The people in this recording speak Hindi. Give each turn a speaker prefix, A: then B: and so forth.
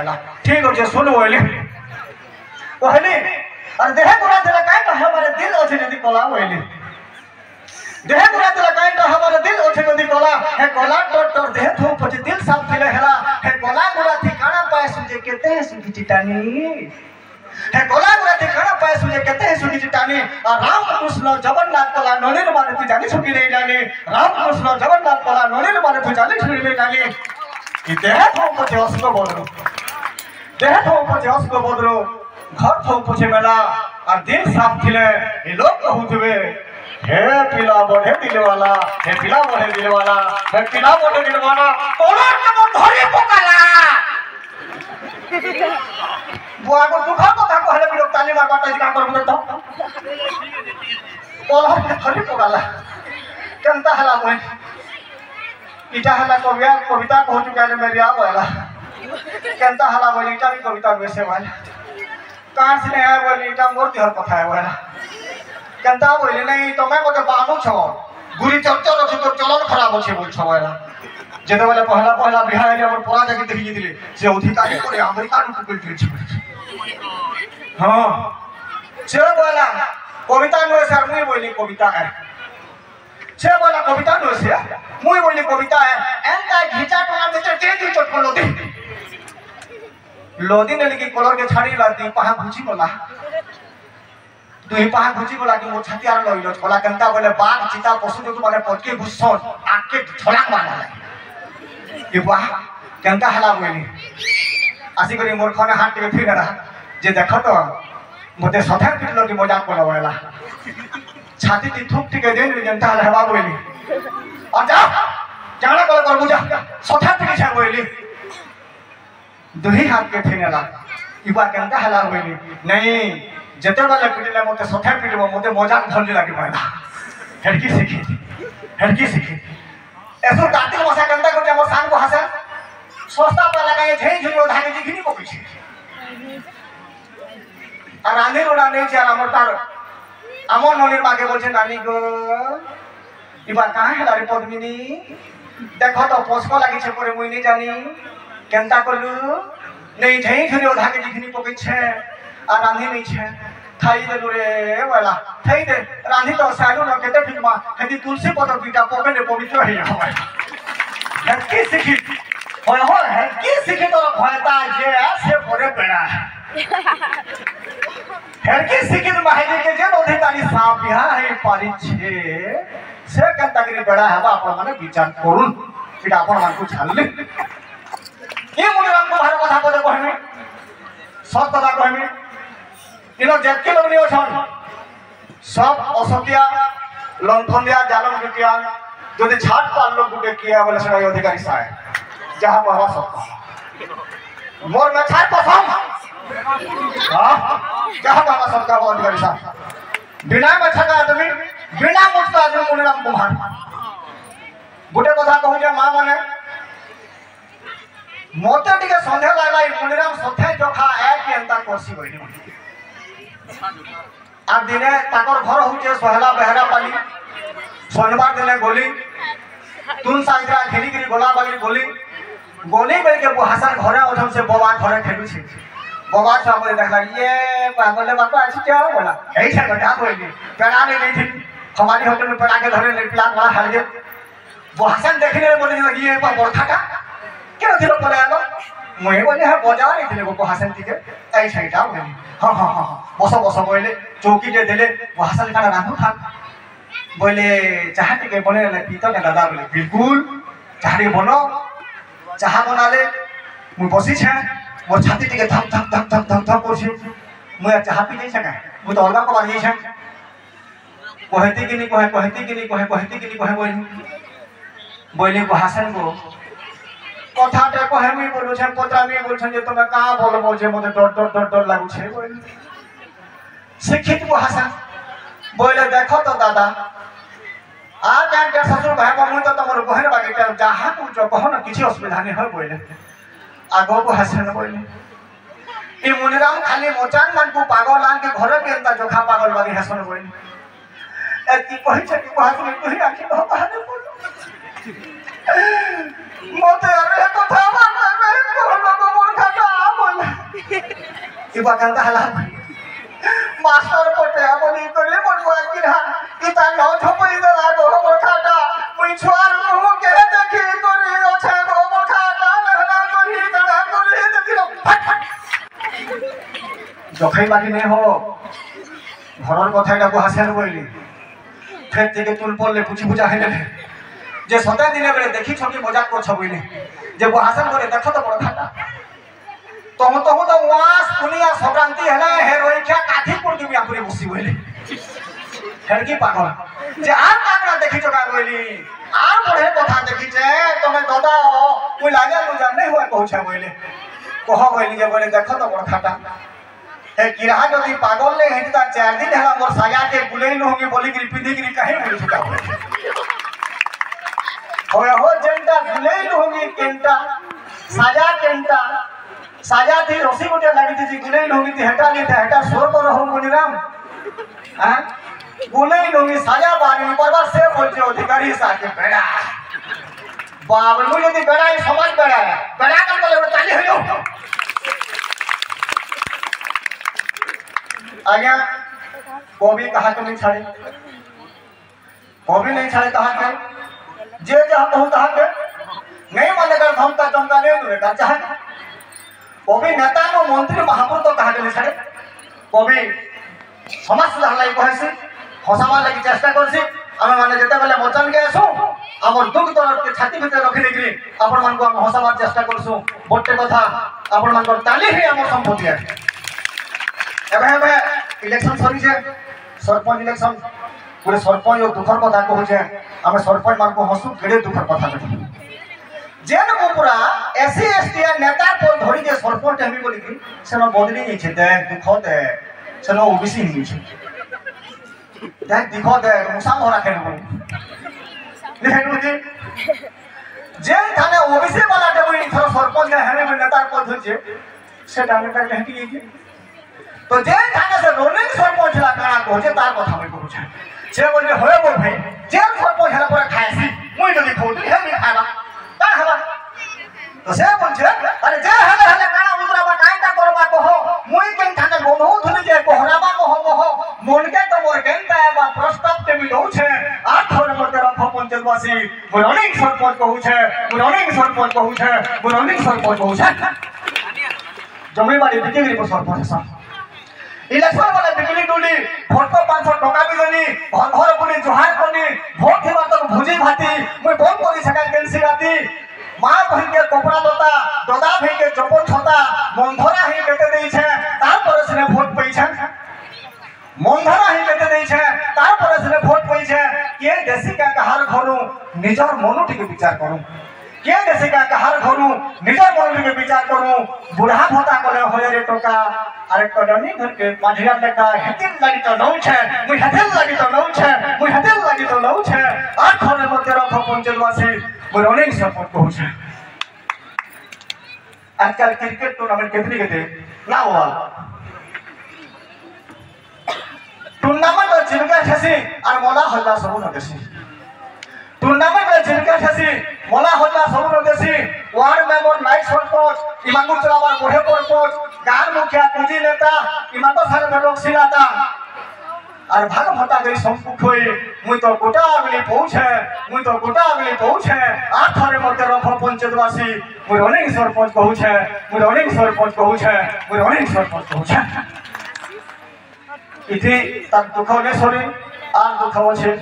A: पहला ठीक हो जे सुन बोले कहली अरे देह गुरा दिला काहे तो हमारे दिल ओछे नदी कोला बोले देह गुरा दिला काहे तो हमारे दिल ओछे नदी कोला हे कोला टोट देह थो पछ दिल साफ थिले हेला हे कोला गुरा ठिकाना पाए सुजे केते है सुखी चिटानी हे कोला गुरा ठिकाना पाए सुजे केते है सुखी चिटानी और राम कृष्ण जगन्नाथ कोला नोने माने तू जानी सुखी नहीं जानी राम कृष्ण जगन्नाथ कोला नोने माने तू जानी सुखी नहीं जानी देह थो पछ असको बोलरो देह थो पछ असको बोलरो घर थो पछ मेला और दिल साफ थिले ए लोग कहउथबे हे पिला बढ़े दिल वाला हे पिला बढ़े दिल वाला हे पिला बढ़े दिल वाला कोला के धरी पकाला बुआ को दुखा কথা कहले बिलो ताली मार बाटा का कर तो कोला के धरी पकाला केनता हला मोय इटा हला कविता कहू चुका है मेरी आ वाला केनता हला मोय इटा भी कविता वैसे वाला कहां से है बोली इटा मोर देहर कथा है वाला केनता बोले नहीं तमे मते बानु छ गुरी चर्चा रखि तो चलन खराब होछे बोल छ वाला जेते वाला पहला बिहार रे हमर पुरा जगह देखि दिले से अधिकारी करे अमेरिका नु कुल फिर छ हां से बोला कविता नो सर मुई बोली कविता है से बोला कविता नो से मुई बोली कविता है एंता घिचा टोला में तेज चटको लोदी ने लिखी कलर के छाड़ी लाती पहा घुची बोला तू ही पहा घुची बोला कि मोर छाती आर लइलो बोला केनता बोले बाघ चिता पशु जो माने पटके घुसन आके छलाक मारला ये वाह केनता हला बोली आसी करी मोर खने हाथ के फिर रहा जे देखो तो मते सथा पिटलो की मजाक कोला वाला छाती ती थुक टिके देन जनता हवा बोली और जा जाना कोला कर बुझा सथा पिटे छा बोली दुही हाथ के फिरला इबा केनता हला बोली नहीं जते वाला पिटले मते सथा पिटबो मते मजाक भल लागे माला हेडकी सीखी ऐसो कार्तिक मसा केनता को मोर सांग को हसे सस्ता पे लगाए झे झुलो धागे जिखनी पकई छे আর রানী রোডা নেই আর আমার তার আমার ননির মাকে বলছে নানি গো এবার কাহা হেলারে পদ্মিনী দেখো তো পস্ক লাগিছে পরে মুই নি জানি কেনতা করলু নেই ঝেই ঝুলিও ধাকে জিখনি পকেছে আর রানী নেই ছে থাই দে রে ওলা থাই দে রানী তো সাইডো ন কেতে ঠিক মা হেদি তুলসী পত্র দুইটা পকেটে পবিত্র হই হয় কি শিখি হয় হয় কি শিখি তো ভয়তা যে সে পরে বেড়া हेरकी सिकिन माहिती के जे अधिकारी साफ बिहा है पारी छे से केनता करी बड़ा हवा आपण माने विचार करून एटा आपण मान को छालले के मुनि राम को भार कथा पदे कहमे सब कथा कहमे इनो जेके लोग नियो छन सब असतिया लंथनिया जालम गुटिया जदि छाट पाल लोग गुटे किया बोले से अधिकारी साहे जहां बाबा सब मोर में छाट पसम हां जहां बाबा सबका अधिकारी साहब बिना मछका आदमी बिना मुक्त आदमी मुनिराम कुमार गोटे कथा कहू जे मां माने मोते टिके संध्या लागला मुनिराम सथे जोखा ए के अंता कोसी होइनी आ दिने ताकर घर होचे सोहला बहरा पाली शनिवार दिने गोली तुन साइडरा खेली गिरी गोला बाली गोली बेल के बुहासन घरे उठम से बवा घरे खेलु छी बवा सब देखला ये पागले बापा अछि क्या बोला एही से गटा बोली पेड़ा नहीं थी हमारी होटल में पेड़ा के धरे ले प्लान वाला हाल गए बुहासन देखने बोले ये पर बरखा का क्यों दिलो बोले आलो मुई बोले है बाजार ही दिले बुहासन ठीक है एही से गटा बोली हां बसो बोले चौकी दे देले बुहासन का राखू था बोले चाह के बने ले पीतो ने दादा बोले बिल्कुल चाह के बनो चाह बना ले मुई बसी छे मोर छाती टिके धक करछी मुई चाह पी नहीं सका मुई तो अलगा को बानी छे कहती कि नहीं बोली बुहासन को कथाटा कहे मी बोलु छे पता नहीं बोल छे जे तमे का बोलबो जे मते डर लागु छे बोली शिक्षित बुहासन बोले देखो तो दादा आ जान के ससुर भाई मुई तो तमर बहन बागे जहा तू जो कहो ना किसी असुविधा नहीं हो बोले आगो को हसन बोले ई मुनिराम खाली मोचान मन को पागल आन के घर के अंदर जोखा पागल बागी हसन बोले एती कहि छ कि हसन तू ही आखि हो बहाने बोल मोते अरे कथा मन में को लोग मोर खाता इबा कांता हला मास्टर पटे बोली करे मनवा किना इता न थपई देला गो हमर खाता मुई छुआर मुह के देखि करे ओछे गो हमर खाता लहना करी दड़ा करे देखि फट जखै बाकी नै हो ঘরের কথাটা হাসেন বইলি ফের থেকে তুল পড়লে পুছি বুঝা হইলে যে সতে দিনে বেড়ে দেখি ছবি মজাক করছ বইলি যে হাসেন করে দেখো তো বড় খাটা তম তম তো ওয়াস পুনিয়া সংক্রান্তি হেলে হে রইখা কাঠি পড় তুমি আপনি বসি বইলি ফের কি পাগল যে আর কাকড়া দেখিছ কার বইলি আর বড়ে কথা দেখিছে তুমি দাদা ওই লাগে লু জান নাই হয় কহছে বইলি কহ বইলি যে বলে দেখো তো বড় খাটা किराहा जदि पागल ले हेती ता 4 दिन हला मोर साया के बुलेई न होंगे बोली कि पिंदी कि काहे बोली छुटा हो जेंटा बुलेई न होंगे केंटा साया थी रसी गोटे लागी थी बुलेई न होंगे हेटा नहीं था हेटा सोर तो रहो मुनिराम हां बुलेई न होंगे साया बारी परबार से बोलते अधिकारी साके बेड़ा बाबू मु यदि बेड़ा समाज बेड़ा कर बोले चाली होयो आज्ञा कभी कहा के नहीं छाड़े कभी नहीं छाड़े कहा के जे जहाँ कहूँ कहा के नहीं मानेगा धमका चमका नहीं दूरेगा चाहे कभी नेता नो मंत्री महापुर तो कहा के नहीं छाड़े कभी समाज लहलाई कहे हसावा लगी चेष्टा करसी आमे माने जेते बेले वचन के आसु हमर दुख दर्द के छाती भीतर रखि देकरी आपण मान को हम हसावा चेष्टा करसु बोटे कथा आपण मान को ताली ही हमर संपत्ति है एबे इलेक्शन सरी जे सरपंच इलेक्शन पूरे सरपंच और दुखर कथा कहू जे हम सरपंच मान को हसु केडे दुखर कथा कहू जेन को पूरा एससी एसटी नेता को धरि जे सरपंच हमी बोली कि सेनो बदली नहीं छे दे दुख दे सेनो ओबीसी नहीं छे दे दुख दे मुसा मोरा खेलबो लेनु जे जेन थाने ओबीसी वाला देबो थोड़ा सरपंच ने हने नेता को धरि से डांगटा कहती है तो जे थाने से रोलिंग सरपंच ला काना कहजे तार कथा मैं कहू छै से बोले होय बोल भाई जे सरपंच हला पूरा खायसी मुई जदी खोदली हे मी खाबा का हला तो से बोल छै अरे जे हला हला काना उतराबा काईटा करबा कहो मुई केन थाने बोनहु धुनी जे कोहराबा कहो मन के तो मोर केनता बा प्रस्ताव ते मिलौ छै 8 नंबर के रख पंचायतवासी रोलिंग सरपंच कहू छै रोलिंग सरपंच कहू छै रोलिंग सरपंच कहू छै जमीबाड़ी बिकेगिरी पर सरपंच सा इलेक्शन वाले बिजली डुली भोट 500 टका भी देनी घर घर बुली जोहार करनी भोट थिबा तक भुजी भाती मुई बंद करी सका केनसी राती मां बहिन के कपड़ा लता दादा भाई के जपन छता मंधरा ही केते देई छे तार पर से भोट पई छे मंधरा ही केते देई छे तार पर से भोट पई छे के देसी का कहार घरु निजर मनु टिके विचार करू के देसी का कहार घरु निजर मनु टिके विचार करू बुढ़ा भोता करे होय रे टका अरे कदनी घर के माझिया लगा हेतिल लागि तो नौ छे मुई हेतिल लागि तो नौ छे मुई हेतिल लागि तो नौ छे आठ खरे मते रख पंचायतवासी मुई रनिंग सपोर्ट कहू छे आजकल क्रिकेट टूर्नामेंट केतनी केते ना हुआ टूर्नामेंट जिनका छसी और मोला हल्ला सब न देसी टूर्नामेंट जिनका छसी मोला हल्ला सब न देसी वार्ड मेंबर नाइट सरपंच इमांगु चलावा गोहे सरपंच गार मुखिया पूजी नेता इमातो सारे लोग सिलाता और भाग भटा गई संपुख होई मुई तो गोटा अगली पहुंचे आठ थारे मते रख पंचायतवासी मुई रनिंग सरपंच कहू छे मुई रनिंग सरपंच कहू छे इति तार दुख ने सरी आर दुख अछि